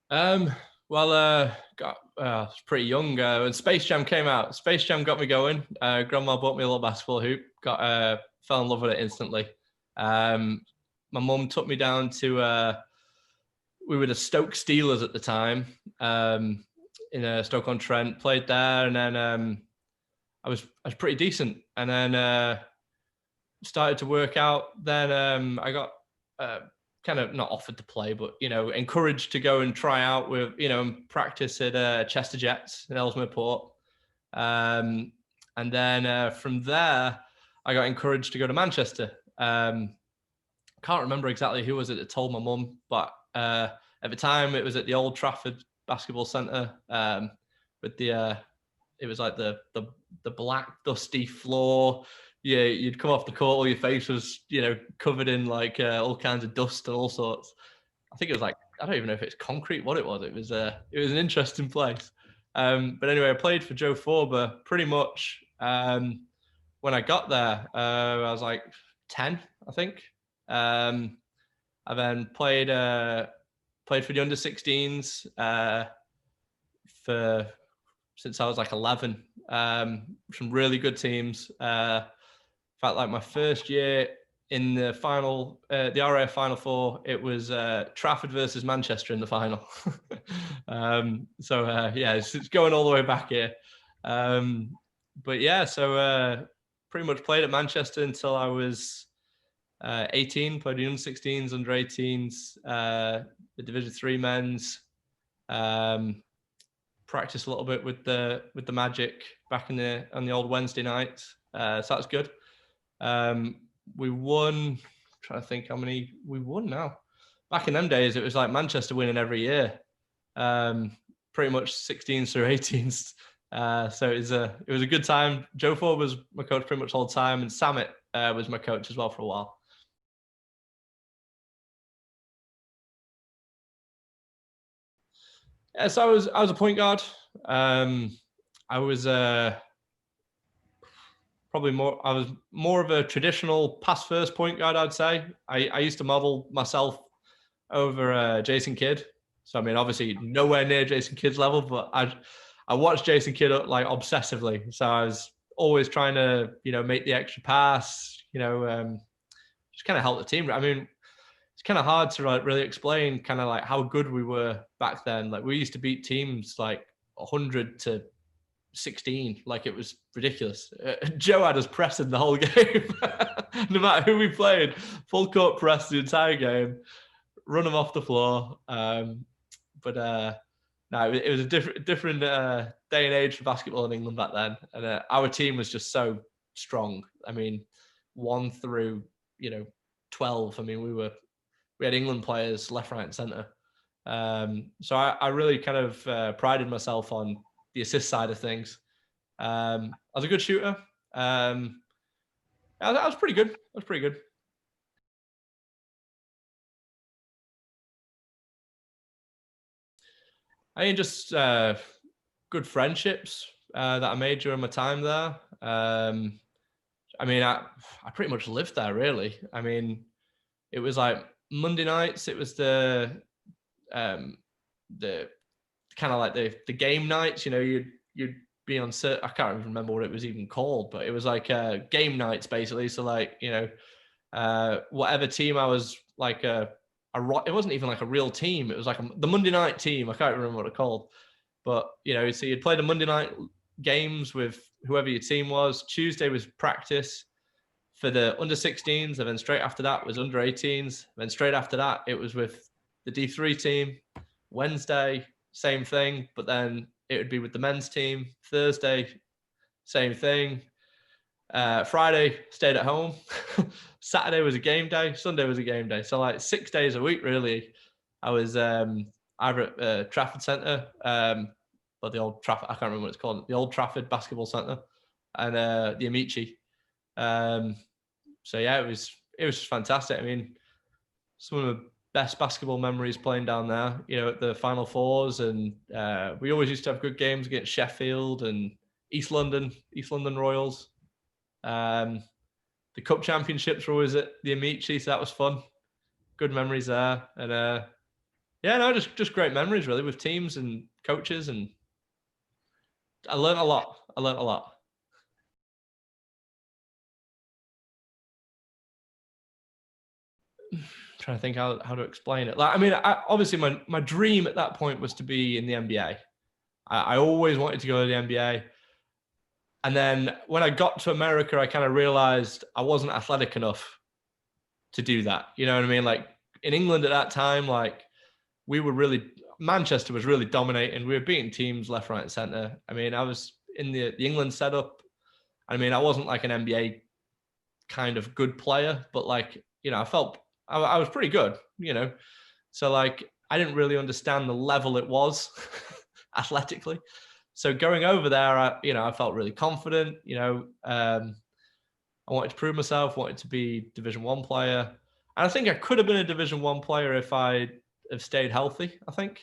Um, I was pretty young when Space Jam came out. Space Jam got me going. Grandma bought me a little basketball hoop. Fell in love with it instantly. Um, my mum took me down to we were the Stoke Steelers at the time, in Stoke-on-Trent. Played there, and then I was pretty decent, and then started to work out. Then I got uh, kind of not offered to play, but encouraged to go and try out with and practice at Chester Jets in Ellesmere Port. And then from there, I got encouraged to go to Manchester. Can't remember exactly who was it that told my mum, but at the time it was at the Old Trafford Basketball Centre, with it was like the black dusty floor. Yeah, you'd come off the court, all your face was covered in like all kinds of dust and all sorts. I think it was like, I don't even know if it's concrete, what it was. It was an interesting place. But anyway, I played for Joe Forber pretty much. When I got there, I was like 10, I think. I then played for the under 16s for since I was like 11. Some really good teams. Felt like my first year in the final, the RAF Final Four, it was Trafford versus Manchester in the final. Yeah, it's going all the way back here. But yeah, so pretty much played at Manchester until I was 18. Played the under 16s, under 18s, the Division 3 men's. Practiced a little bit with the Magic back on the old Wednesday nights. So that's good. We won. I'm trying to think how many we won now. Back in them days, it was like Manchester winning every year. Pretty much 16s through 18s. So it was a good time. Joe Ford was my coach pretty much all the time, and Samet was my coach as well for a while. Yeah, so I was a point guard. I was probably more. I was more of a traditional pass first point guard, I'd say. I used to model myself over Jason Kidd. So I mean, obviously nowhere near Jason Kidd's level, but I watched Jason Kidd like obsessively. So I was always trying to make the extra pass. Just kind of help the team. I mean, it's kind of hard to like really explain kind of like how good we were back then. Like we used to beat teams like 100-16, like it was ridiculous. Joe had us pressing the whole game, no matter who we played, full court press the entire game, run them off the floor. No, it was a different day and age for basketball in England back then, and our team was just so strong. I mean, 1 through 12. I mean, we had England players left, right, and centre. So I really kind of prided myself on the assist side of things. I was a good shooter. I was pretty good. I was pretty good. I mean, just good friendships that I made during my time there. I mean, I pretty much lived there, really. I mean, it was like Monday nights. It was the kind of like the game nights. You'd be on. I can't even remember what it was even called, but it was like game nights basically. So like whatever team I was like it wasn't even like a real team. It was like the Monday night team. I can't remember what it called, but so you'd play the Monday night games with whoever your team was. Tuesday was practice for the under 16s, and then straight after that was under 18s. And then straight after that, it was with the D3 team. Wednesday, same thing, but then it would be with the men's team. Thursday, same thing. Friday, stayed at home. Saturday was a game day. Sunday was a game day. So like 6 days a week, really. I was either at Trafford Centre, or the old Trafford, I can't remember what it's called, the Old Trafford Basketball Centre, and the Amici. So yeah, it was fantastic. I mean, some of the best basketball memories playing down there, at the Final Fours, and we always used to have good games against Sheffield and East London Royals. The Cup Championships were always at the Amici, so that was fun. Good memories there, and Yeah, no, just great memories really with teams and coaches, and I learned a lot. I learned a lot. Trying to think how to explain it. Like, I mean, obviously my dream at that point was to be in the NBA. I always wanted to go to the NBA. And then when I got to America, I kind of realized I wasn't athletic enough to do that. You know what I mean? Like in England at that time, like we were really, Manchester was really dominating. We were beating teams left, right, and center. I mean, I was in the England setup. I mean, I wasn't like an NBA kind of good player, but like, you know, I was pretty good, you know. So like I didn't really understand the level it was athletically. So going over there, I felt really confident. I wanted to prove myself, wanted to be Division 1 player. And I think I could have been a Division 1 player if I have stayed healthy, I think.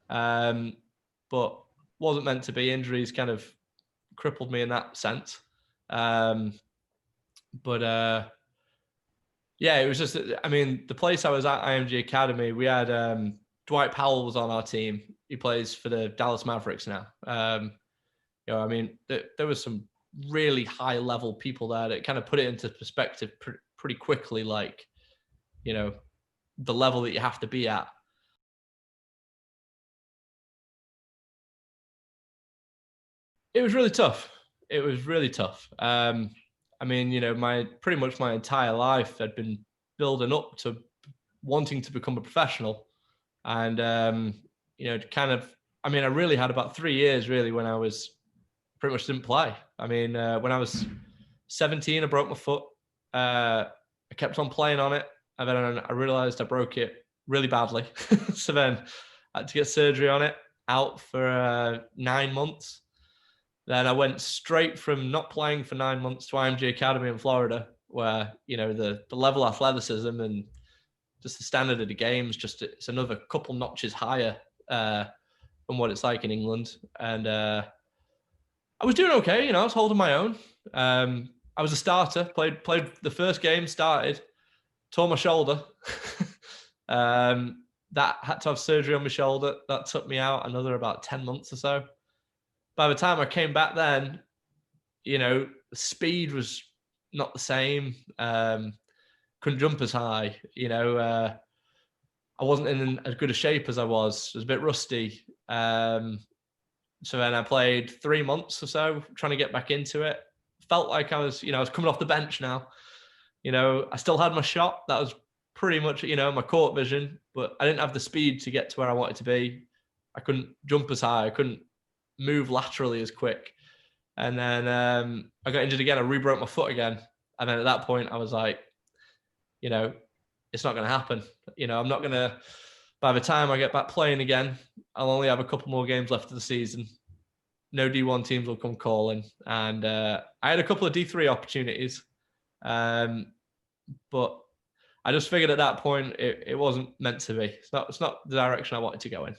But wasn't meant to be. Injuries kind of crippled me in that sense. But yeah, it was just, I mean, the place I was at, IMG Academy, we had Dwight Powell was on our team. He plays for the Dallas Mavericks now. I mean, there was some really high level people there that kind of put it into perspective pretty quickly, like, you know, the level that you have to be at. It was really tough. It was really tough. I mean, my pretty much my entire life had been building up to wanting to become a professional, and kind of. I mean, I really had about 3 years really when I was pretty much didn't play. I mean, when I was 17, I broke my foot. I kept on playing on it, and then I realized I broke it really badly. So then I had to get surgery on it, out for 9 months. Then I went straight from not playing for 9 months to IMG Academy in Florida, where the level of athleticism and just the standard of the games, just it's another couple notches higher than what it's like in England. And I was doing okay, I was holding my own. I was a starter, played the first game, started, tore my shoulder. That had to have surgery on my shoulder. That took me out another about 10 months or so. By the time I came back then, the speed was not the same. Couldn't jump as high. I wasn't in as good a shape as I was. I was a bit rusty. So then I played 3 months or so, trying to get back into it. Felt like I was coming off the bench now. I still had my shot. That was pretty much, my court vision, but I didn't have the speed to get to where I wanted to be. I couldn't jump as high. I couldn't move laterally as quick. And then I got injured again. I re-broke my foot again. And then at that point, I was like, it's not going to happen. I'm not going to, by the time I get back playing again, I'll only have a couple more games left of the season. No D1 teams will come calling. And I had a couple of D3 opportunities. But I just figured at that point, it wasn't meant to be. It's not the direction I wanted to go in.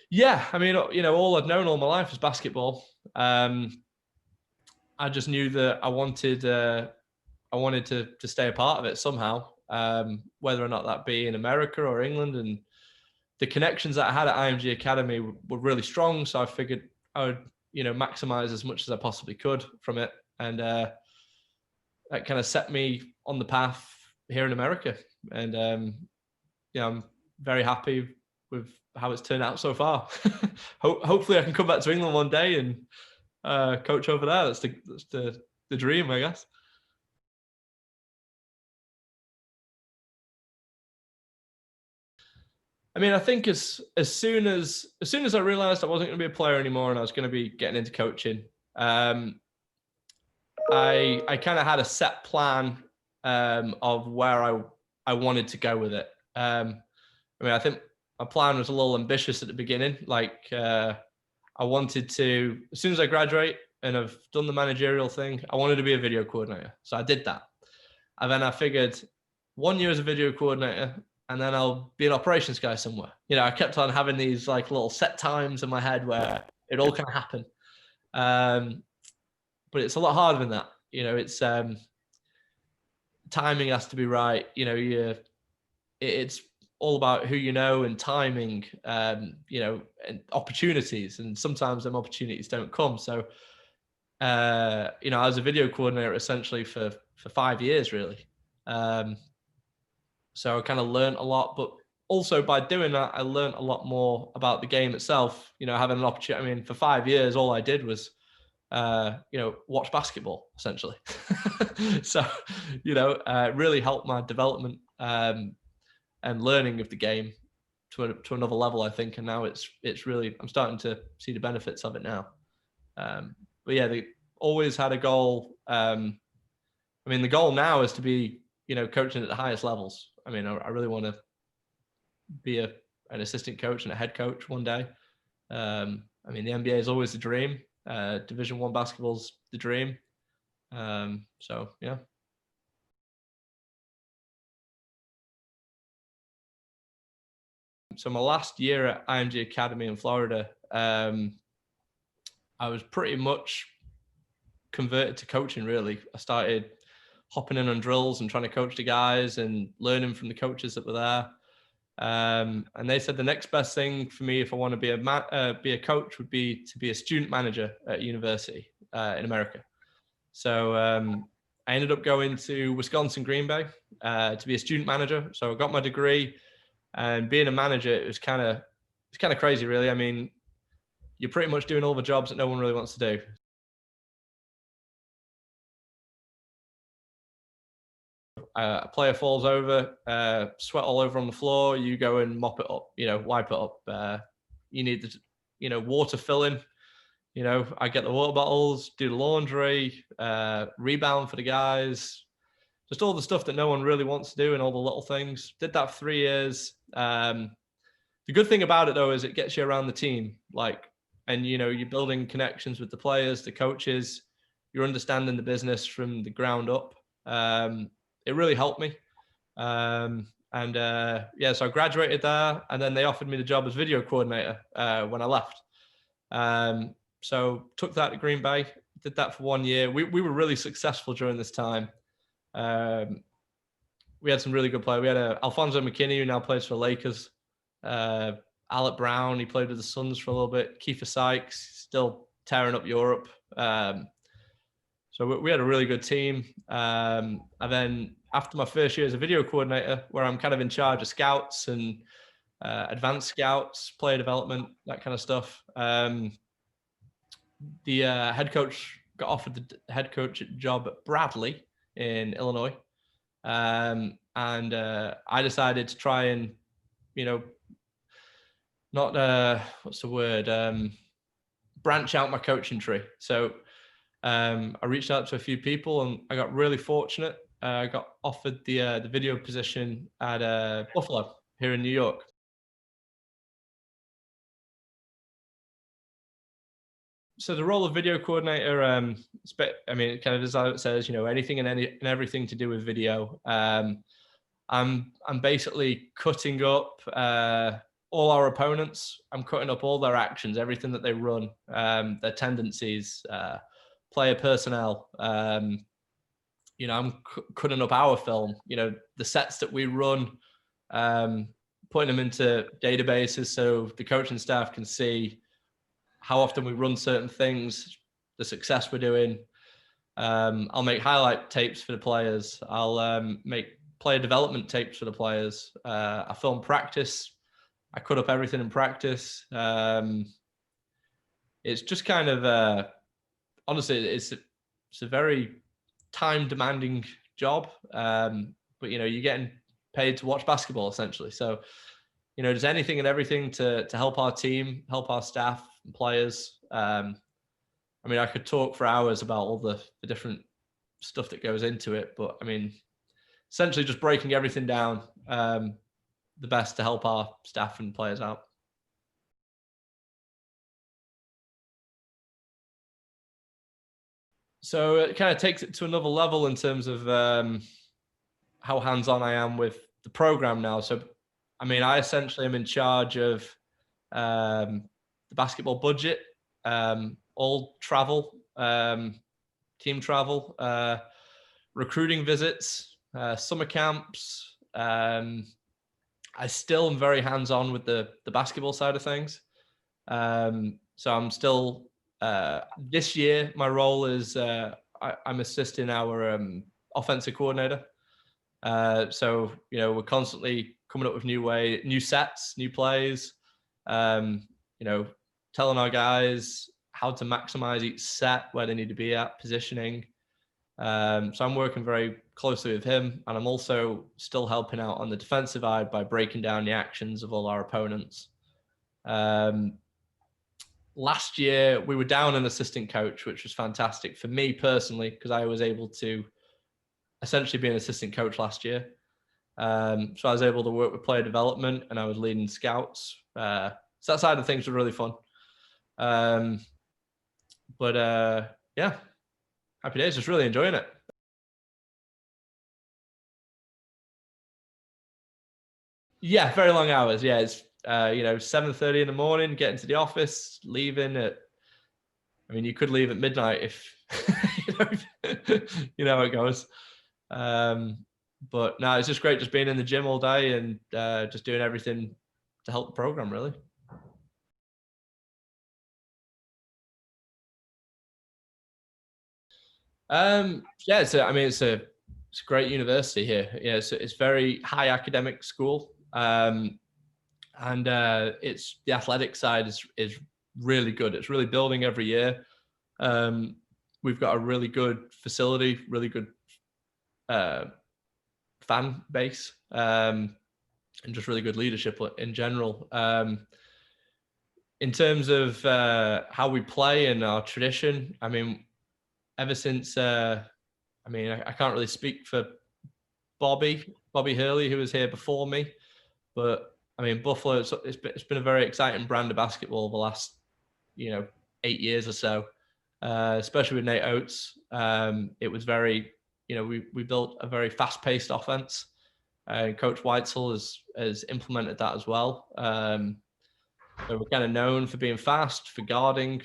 Yeah, I mean, all I'd known all my life was basketball. I just knew that I wanted to stay a part of it somehow, whether or not that be in America or England. And the connections that I had at IMG Academy were really strong, so I figured I would maximize as much as I possibly could from it, and that kind of set me on the path here in America. And I'm very happy with how it's turned out so far. Hopefully I can come back to England one day and coach over there. That's the dream, I guess. I mean, I think as soon as I realized I wasn't going to be a player anymore and I was going to be getting into coaching, I kind of had a set plan of where I wanted to go with it. I mean, I think my plan was a little ambitious at the beginning. Like, I wanted to, as soon as I graduate and I've done the managerial thing, I wanted to be a video coordinator. So I did that. And then I figured 1 year as a video coordinator, and then I'll be an operations guy somewhere. I kept on having these like little set times in my head where it all kind of happened. But it's a lot harder than that. It's timing has to be right. It's all about who you know and timing, and opportunities. And sometimes them opportunities don't come. So, I was a video coordinator essentially for 5 years, really. So I kind of learned a lot, but also by doing that, I learned a lot more about the game itself. Having an opportunity. I mean, for 5 years, all I did was, watch basketball essentially. So, really helped my development and learning of the game to another level, I think. And now it's really, I'm starting to see the benefits of it now. But yeah, they always had a goal. I mean, the goal now is to be, coaching at the highest levels. I mean, I really want to be an assistant coach and a head coach one day. I mean, the NBA is always the dream. Division I basketball's the dream. So yeah. So my last year at IMG Academy in Florida, I was pretty much converted to coaching, really. I started hopping in on drills and trying to coach the guys and learning from the coaches that were there. And they said the next best thing for me, if I want to be a coach, would be to be a student manager at university in America. So I ended up going to Wisconsin Green Bay to be a student manager. So I got my degree, and being a manager, it's kind of crazy, really. I mean, you're pretty much doing all the jobs that no one really wants to do. A player falls over, sweat all over on the floor, you go and mop it up, wipe it up. You need the, water filling. I get the water bottles, do the laundry, rebound for the guys, just all the stuff that no one really wants to do and all the little things. Did that for 3 years. The good thing about it, though, is it gets you around the team, and you're building connections with the players, the coaches. You're understanding the business from the ground up. It really helped me. So I graduated there, and then they offered me the job as video coordinator when I left. So took that to Green Bay, did that for 1 year. We were really successful during this time. We had some really good players. We had Alfonso McKinney, who now plays for the Lakers. Alec Brown, he played with the Suns for a little bit. Kiefer Sykes, still tearing up Europe. So we had a really good team. And then after my first year as a video coordinator, where I'm kind of in charge of scouts and advanced scouts, player development, that kind of stuff, the head coach got offered the head coach job at Bradley in Illinois. And I decided to try and, branch out my coaching tree. So I reached out to a few people, and I got really fortunate. I got offered the video position at Buffalo here in New York. So the role of video coordinator, I mean, it kind of is how it says, anything and everything to do with video. I'm basically cutting up all our opponents. I'm cutting up all their actions, everything that they run, their tendencies, player personnel. I'm cutting up our film. The sets that we run, putting them into databases so the coaching staff can see how often we run certain things, the success we're doing. I'll make highlight tapes for the players. I'll make player development tapes for the players. I film practice. I cut up everything in practice. It's just kind of, honestly, it's a very time demanding job. But you're getting paid to watch basketball essentially. So, there's anything and everything to help our team, help our staff and players. I mean, I could talk for hours about all the different stuff that goes into it, but I mean, essentially just breaking everything down, the best to help our staff and players out. So it kind of takes it to another level in terms of how hands-on I am with the program now. So, I mean, I essentially am in charge of the basketball budget, all travel, team travel, recruiting visits, summer camps. I still am very hands-on with the basketball side of things. So I'm still this year. My role is I'm assisting our offensive coordinator. So we're constantly coming up with new sets, new plays. Telling our guys how to maximize each set, where they need to be at, positioning. So I'm working very closely with him, and I'm also still helping out on the defensive side by breaking down the actions of all our opponents. Last year, we were down an assistant coach, which was fantastic for me personally, because I was able to essentially be an assistant coach last year. So I was able to work with player development, and I was leading scouts. So that side of things was really fun. Yeah, happy days, just really enjoying it. Yeah, very long hours. Yeah, it's 7:30 in the morning, getting to the office, leaving at. I mean, you could leave at midnight if you know how it goes. But no, it's just great just being in the gym all day and just doing everything to help the program, really. Yeah, it's a great university here. Yeah, it's very high academic school. And it's the athletic side is really good. It's really building every year. We've got a really good facility, really good fan base, and just really good leadership in general. In terms of how we play and our tradition, I mean, ever since I can't really speak for Bobby Hurley, who was here before me, but I mean, Buffalo, it's been a very exciting brand of basketball the last 8 years or so, especially with Nate Oates. It was very, we built a very fast-paced offense. Coach Weitzel has implemented that as well. So we're kind of known for being fast, for guarding,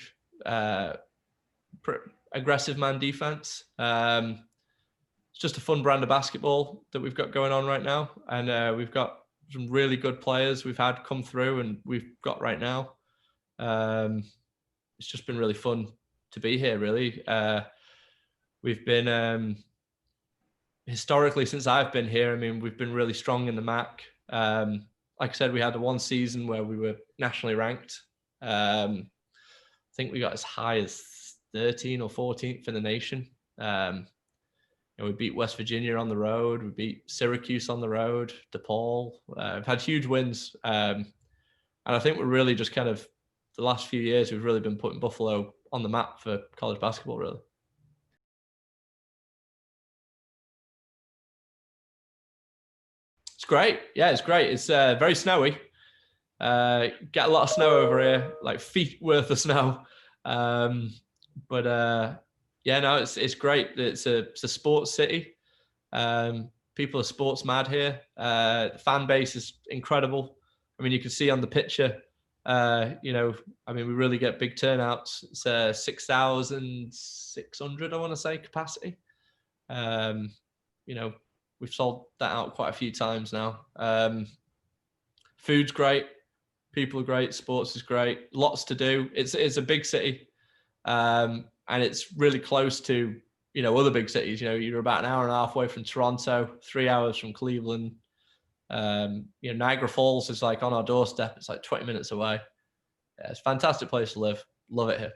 aggressive man defense. It's just a fun brand of basketball that we've got going on right now, and we've got some really good players we've had come through, and we've got right now. It's just been really fun to be here. Really, we've been historically, since I've been here. I mean, we've been really strong in the MAC. Like I said, we had the one season where we were nationally ranked. I think we got as high as 13 or 14th in the nation. We beat West Virginia on the road. We beat Syracuse on the road, DePaul. We've had huge wins. And I think we're really just kind of, the last few years, we've really been putting Buffalo on the map for college basketball, really. It's great. Yeah, it's great. It's very snowy. Get a lot of snow over here, like feet worth of snow. But yeah, no, it's great. It's a sports city. People are sports mad here. The fan base is incredible. I mean, you can see on the picture. I mean, we really get big turnouts. It's 6,600, I want to say, capacity. We've sold that out quite a few times now. Food's great. People are great. Sports is great. Lots to do. It's a big city. And it's really close to, other big cities. You're about an hour and a half away from Toronto, 3 hours from Cleveland. Niagara Falls is like on our doorstep. It's like 20 minutes away. Yeah, it's a fantastic place to live. Love it here.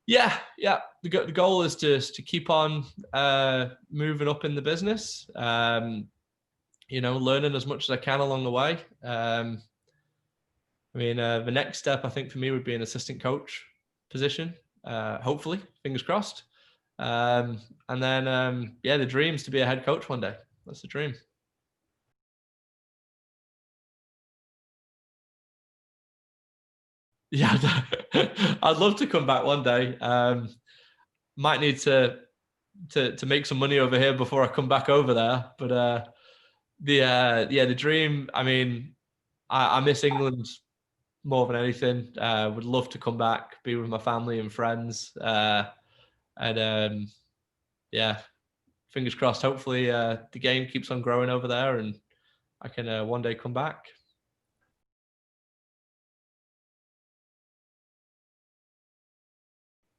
Yeah. The goal is to keep on moving up in the business. Learning as much as I can along the way. The next step, I think, for me would be an assistant coach position. Hopefully, fingers crossed. And then, the dream is to be a head coach one day. That's the dream. Yeah, I'd love to come back one day. Might need to make some money over here before I come back over there. But the dream. I mean, I miss England more than anything. Would love to come back, be with my family and friends, and yeah, fingers crossed. Hopefully, the game keeps on growing over there, and I can one day come back.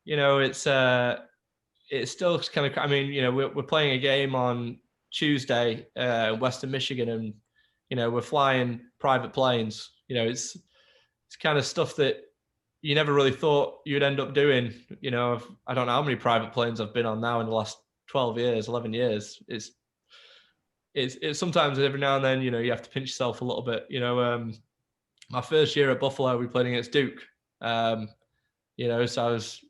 You know, it's still kind of. I mean, you know, we're playing a game on Tuesday, Western Michigan, and you know, we're flying private planes. You know, it's kind of stuff that you never really thought you'd end up doing. You know, I don't know how many private planes I've been on now in the last 12 years, 11 years. It's sometimes every now and then, you know, you have to pinch yourself a little bit. You know, my first year at Buffalo, we played against Duke. Um, you know, so I was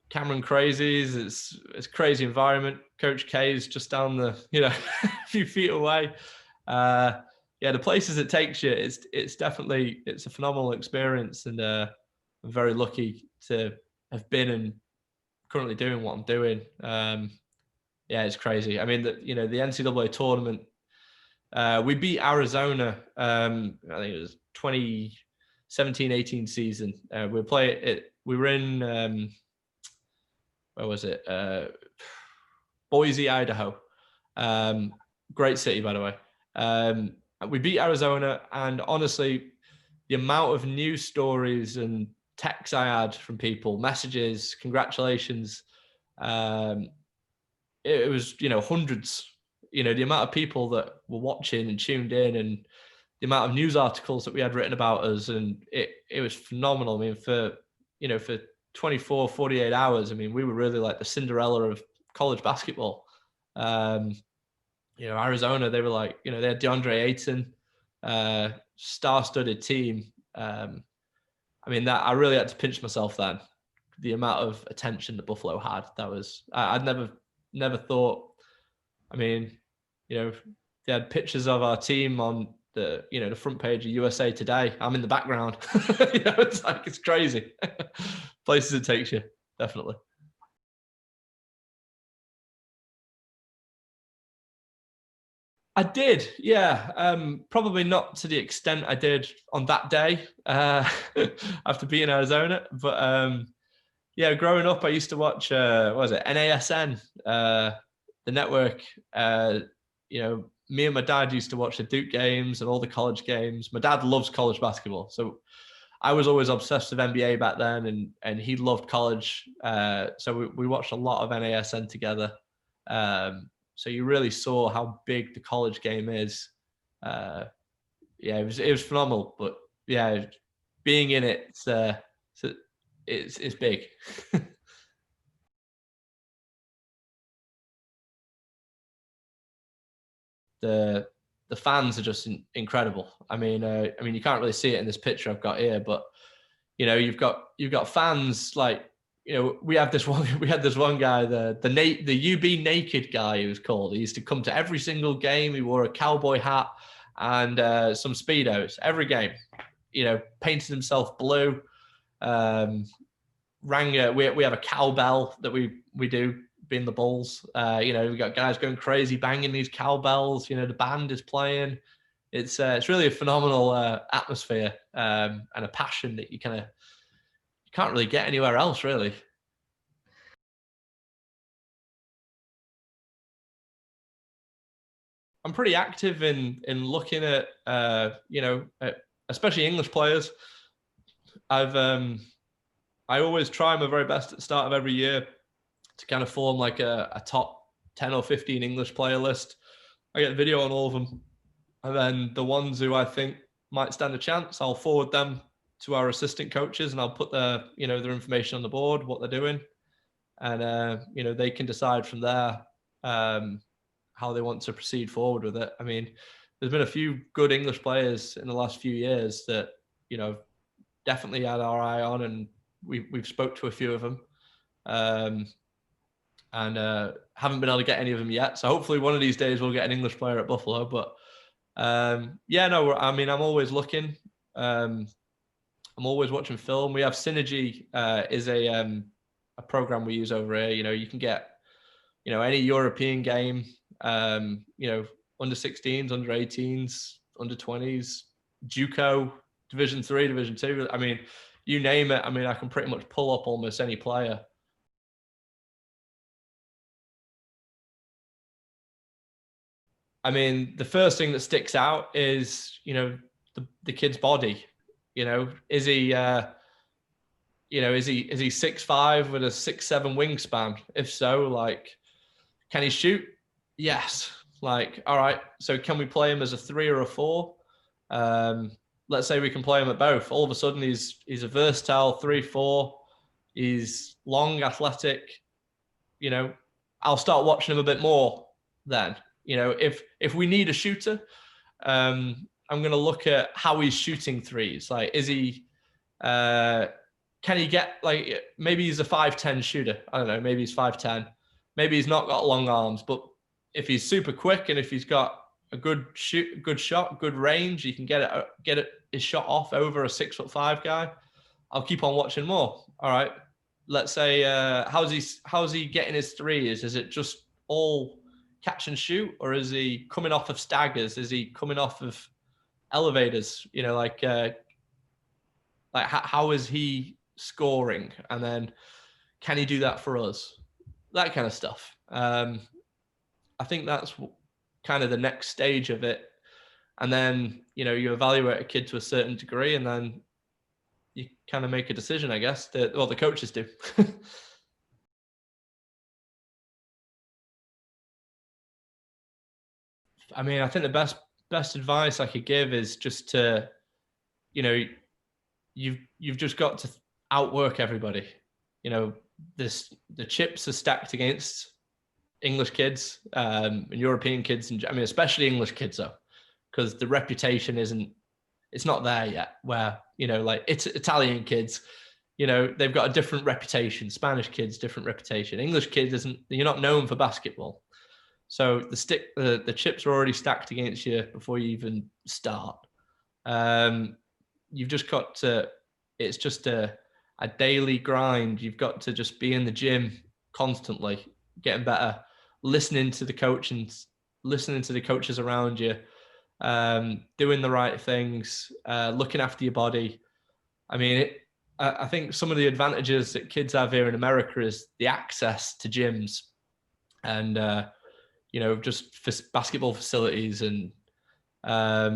Cameron Crazies. It's a crazy environment. Coach K is just down the, you know, a few feet away. Yeah, the places it takes you, it's definitely it's a phenomenal experience, and I'm very lucky to have been and currently doing what I'm doing. Yeah, it's crazy. I mean, you know, the NCAA tournament, we beat Arizona. I think it was 2017-18 season. We were in where was it? Boise, Idaho. Great city, by the way. We beat Arizona, and honestly, the amount of news stories and texts I had from people, messages, congratulations. It was, you know, hundreds. You know, the amount of people that were watching and tuned in, and the amount of news articles that we had written about us, and it was phenomenal. I mean, for you know, for 24, 48 hours, I mean, we were really like the Cinderella of college basketball. Um, you know, Arizona, they were like, you know, they had DeAndre Ayton, star-studded team. I mean, that I really had to pinch myself then. The amount of attention that Buffalo had, that was I'd never thought. I mean, you know, they had pictures of our team on the, you know, the front page of USA Today. I'm in the background. You know, it's like it's crazy. Places it takes you, definitely. I did, yeah. Probably not to the extent I did on that day after being in Arizona, but yeah, growing up, I used to watch what was it, NASN, the network. You know, me and my dad used to watch the Duke games and all the college games. My dad loves college basketball, so I was always obsessed with NBA back then, and he loved college. So we watched a lot of NASN together. So you really saw how big the college game is. Uh, yeah, it was phenomenal. But yeah, being in it, it's big. the the fans are just incredible. I mean, you can't really see it in this picture I've got here, but you know, you've got fans like, you know, we had this one guy, the UB naked guy, he was called. He used to come to every single game. He wore a cowboy hat and some speedos every game. You know, painted himself blue. Um, we have a cowbell that we do being the Bulls. You know, we got guys going crazy banging these cowbells. You know, the band is playing. It's really a phenomenal atmosphere, and a passion that you can't really get anywhere else, really. I'm pretty active in looking at you know, especially English players. I've I always try my very best at the start of every year to kind of form like a top 10 or 15 English player list. I get a video on all of them, and then the ones who I think might stand a chance, I'll forward them to our assistant coaches, and I'll put their, you know, their information on the board, what they're doing, and you know, they can decide from there um, how they want to proceed forward with it. I mean, there's been a few good English players in the last few years that, you know, definitely had our eye on, and we've spoke to a few of them, um, and haven't been able to get any of them yet. So hopefully one of these days we'll get an English player at Buffalo. But yeah, no, I mean, I'm always looking. Um, I'm always watching film. We have Synergy, is a program we use over here. You know, you can get, you know, any European game, you know, under 16s, under 18s, under 20s, JUCO. Division 3, Division 2. I mean, you name it. I mean, I can pretty much pull up almost any player. I mean, the first thing that sticks out is, the kid's body. Is he, is he 6'5" with a 6'7" wingspan? If so, like, can he shoot? Yes. Like, all right. So can we play him as a 3 or a 4? Let's say we can play him at both. All of a sudden, he's a versatile 3-4. He's long, athletic. I'll start watching him a bit more then. If we need a shooter, I'm going to look at how he's shooting threes. Like, is he, can he get, like, maybe he's a 5'10" shooter. I don't know. Maybe he's 5'10". Maybe he's not got long arms, but if he's super quick and if he's got a good shot, good range, he can get his shot off over a 6'5" guy. I'll keep on watching more. All right. Let's say, how's he getting his threes? Is it just all catch and shoot, or is he coming off of staggers? Is he coming off of elevators? How is he scoring? And then can he do that for us? That kind of stuff. I think that's kind of the next stage of it. And then, you evaluate a kid to a certain degree, and then you kind of make a decision, I guess. The coaches do. I mean, I think the best advice I could give is just to, you've just got to outwork everybody. The chips are stacked against English kids and European kids, and I mean, especially English kids, though, because the reputation it's not there yet. Where like, it's Italian kids, they've got a different reputation. Spanish kids, different reputation. English kids you're not known for basketball. So the chips are already stacked against you before you even start. You've just got to. It's just a daily grind. You've got to just be in the gym constantly, getting better, listening to the coach and listening to the coaches around you, doing the right things, looking after your body. I mean, I think some of the advantages that kids have here in America is the access to gyms and, just basketball facilities. And I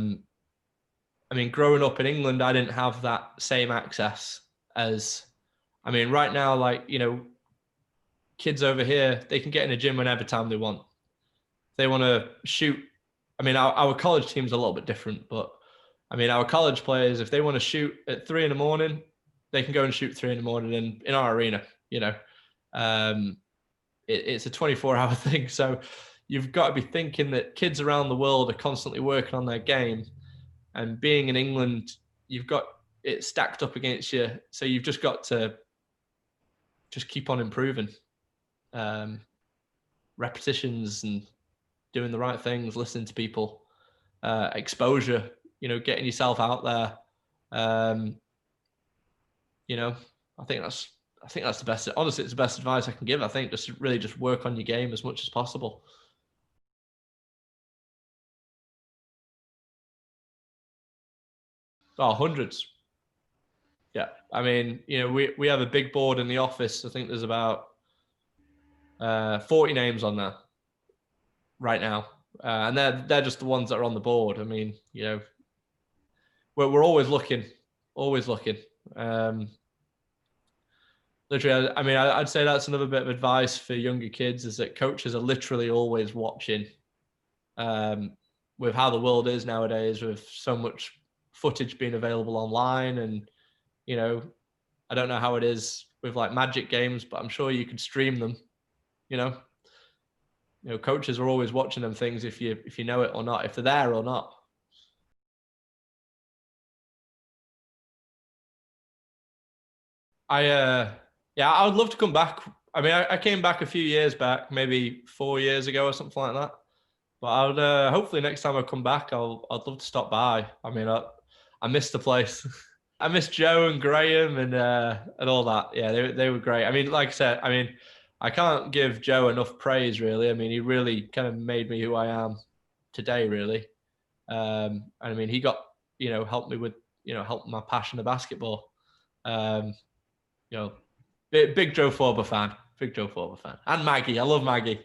mean, growing up in England, I didn't have that same access I mean, right now, like, kids over here, they can get in a gym whenever time they want. They want to shoot. I mean, our college team's a little bit different, but I mean, our college players, if they want to shoot at 3 a.m, they can go and shoot 3 a.m in our arena. It's a 24-hour thing. So you've got to be thinking that kids around the world are constantly working on their game, and being in England, you've got it stacked up against you. So you've just got to just keep on improving, repetitions and doing the right things, listening to people, exposure, getting yourself out there. I think that's the best. Honestly, it's the best advice I can give. I think just really just work on your game as much as possible. Oh, hundreds. Yeah. I mean, we have a big board in the office. I think there's about 40 names on there right now. And they're just the ones that are on the board. I mean, we're always looking. Literally, I mean, I'd say that's another bit of advice for younger kids, is that coaches are literally always watching. With how the world is nowadays, with so much footage being available online, and I don't know how it is with like Magic games, but I'm sure you could stream them. Coaches are always watching them things, if you know it or not, if they're there or not. I would love to come back. I mean, I came back a few years back, maybe 4 years ago or something like that. But I would hopefully next time I come back, I'd love to stop by. I mean, I missed the place. I miss Joe and Graham and all that. Yeah, they were great. I mean, like I said, I mean, I can't give Joe enough praise, really. I mean, he really kind of made me who I am today, really. And I mean, he got, helped me with, helped my passion of basketball. Big Joe Forber fan. Big Joe Forber fan. And Maggie. I love Maggie.